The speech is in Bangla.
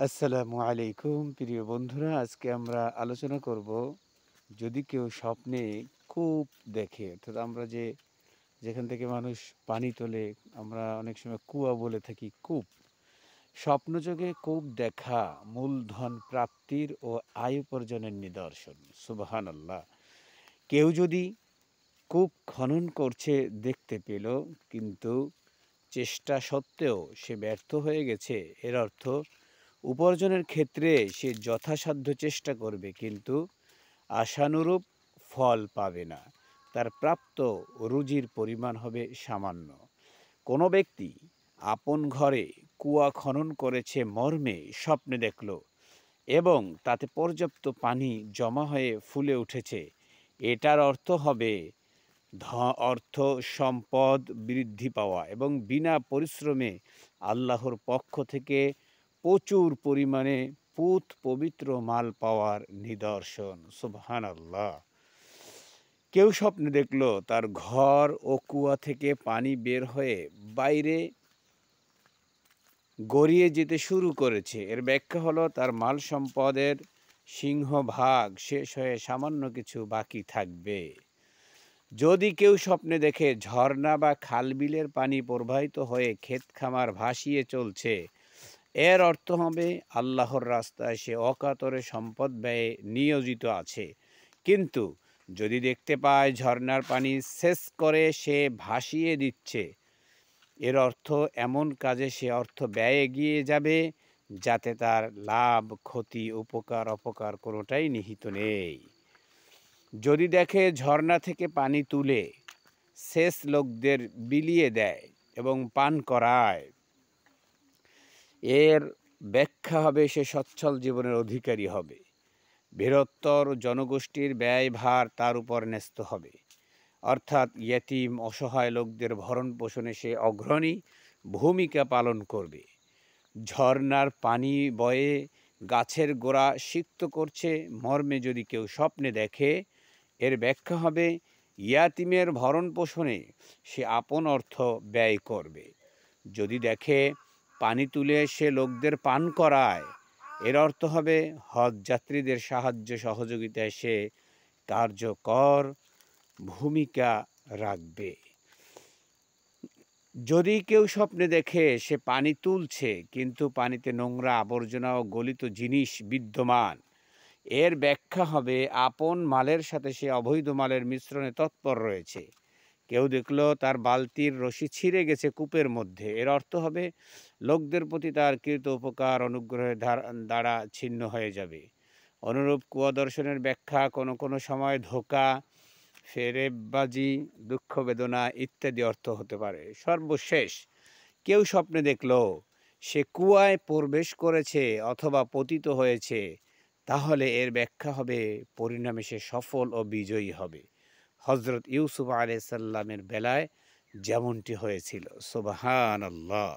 আসসালামু আলাইকুম প্রিয় বন্ধুরা, আজকে আমরা আলোচনা করব যদি কেউ স্বপ্নে কূপ দেখে, অর্থাৎ আমরা যেখান থেকে মানুষ পানি তোলে, আমরা অনেক সময় কুয়া বলে থাকি, কূপ। স্বপ্নযোগে কূপ দেখা মূলধন প্রাপ্তির ও আয় উপার্জনের নিদর্শন। সুবহানাল্লাহ। কেউ যদি কূপ খনন করছে দেখতে পেল, কিন্তু চেষ্টা সত্ত্বেও সে ব্যর্থ হয়ে গেছে, এর অর্থ উপার্জনের ক্ষেত্রে সে যথাসাধ্য চেষ্টা করবে, কিন্তু আশানুরূপ ফল পাবে না। তার প্রাপ্ত রুজির পরিমাণ হবে সামান্য। কোনো ব্যক্তি আপন ঘরে কুয়া খনন করেছে মর্মে স্বপ্নে দেখল এবং তাতে পর্যাপ্ত পানি জমা হয়ে ফুলে উঠেছে, এটার অর্থ হবে অর্থ সম্পদ বৃদ্ধি পাওয়া এবং বিনা পরিশ্রমে আল্লাহর পক্ষ থেকে প্রচুর পরিমাণে পবিত্র মাল পাওয়ার নিদর্শন। সুবহানাল্লাহ। কেউ স্বপ্নে দেখল তার ঘর ও কুয়া থেকে পানি বের হয়ে বাইরে গড়িয়ে যেতে শুরু করেছে, এর ব্যাখ্যা হলো তার মাল সম্পদের সিংহভাগ শেষ হয়ে সামান্য কিছু বাকি থাকবে। যদি কেউ স্বপ্নে দেখে ঝর্ণা বা খালবিলের পানি প্রবাহিত হয়ে ক্ষেত খামার ভাসিয়ে চলছে, এর অর্থ হবে আল্লাহর রাস্তায় সে অকাতরে সম্পদ ব্যয়ে নিয়োজিত আছে। কিন্তু যদি দেখতে পায় ঝর্ণার পানি সেচ করে সে ভাসিয়ে দিচ্ছে, এর অর্থ এমন কাজে সে অর্থ ব্যয়ে এগিয়ে যাবে যাতে তার লাভ, ক্ষতি, উপকার, অপকার কোনোটাই নিহিত নেই। যদি দেখে ঝর্ণা থেকে পানি তুলে সেচ লোকদের বিলিয়ে দেয় এবং পান করায়, এর ব্যাখ্যা হবে সে সচ্ছল জীবনের অধিকারী হবে। বৃহত্তর জনগোষ্ঠীর ব্যয়ভার তার উপর ন্যস্ত হবে, অর্থাৎ ইয়েতিম অসহায় লোকদের ভরণ পোষণে সে অগ্রণী ভূমিকা পালন করবে। ঝর্ণার পানি বয়ে গাছের গোড়া সিক্ত করছে মর্মে যদি কেউ স্বপ্নে দেখে, এর ব্যাখ্যা হবে ইয়াতিমের ভরণ পোষণে সে আপন অর্থ ব্যয় করবে। যদি দেখে পানি তুলে সে লোকদের পান করায়, এর অর্থ হবে হজ যাত্রীদের সাহায্য সহযোগিতায় সে কার্যকর ভূমিকা রাখবে। যদি কেউ স্বপ্নে দেখে সে পানি তুলছে কিন্তু পানিতে নোংরা, আবর্জনা ও গলিত জিনিস বিদ্যমান, এর ব্যাখ্যা হবে আপন মালের সাথে সে অবৈধ মালের মিশ্রণে তৎপর রয়েছে। কেউ দেখল তার বালতির রশি ছিঁড়ে গেছে কূপের মধ্যে, এর অর্থ হবে লোকদের প্রতি তার কৃত উপকার অনুগ্রহের দ্বারা ছিন্ন হয়ে যাবে। অনুরূপ কুয়া দর্শনের ব্যাখ্যা কোনো কোনো সময় ধোঁকা, ফেরেববাজি, দুঃখ বেদনা ইত্যাদি অর্থ হতে পারে। সর্বশেষ কেউ স্বপ্নে দেখল সে কুয়ায় প্রবেশ করেছে অথবা পতিত হয়েছে, তাহলে এর ব্যাখ্যা হবে পরিণামে সে সফল ও বিজয়ী হবে। হজরত ইউসুফ আলাইহিস সালামের বেলায় যেমনটি হয়েছিল। সুবহানাল্লাহ।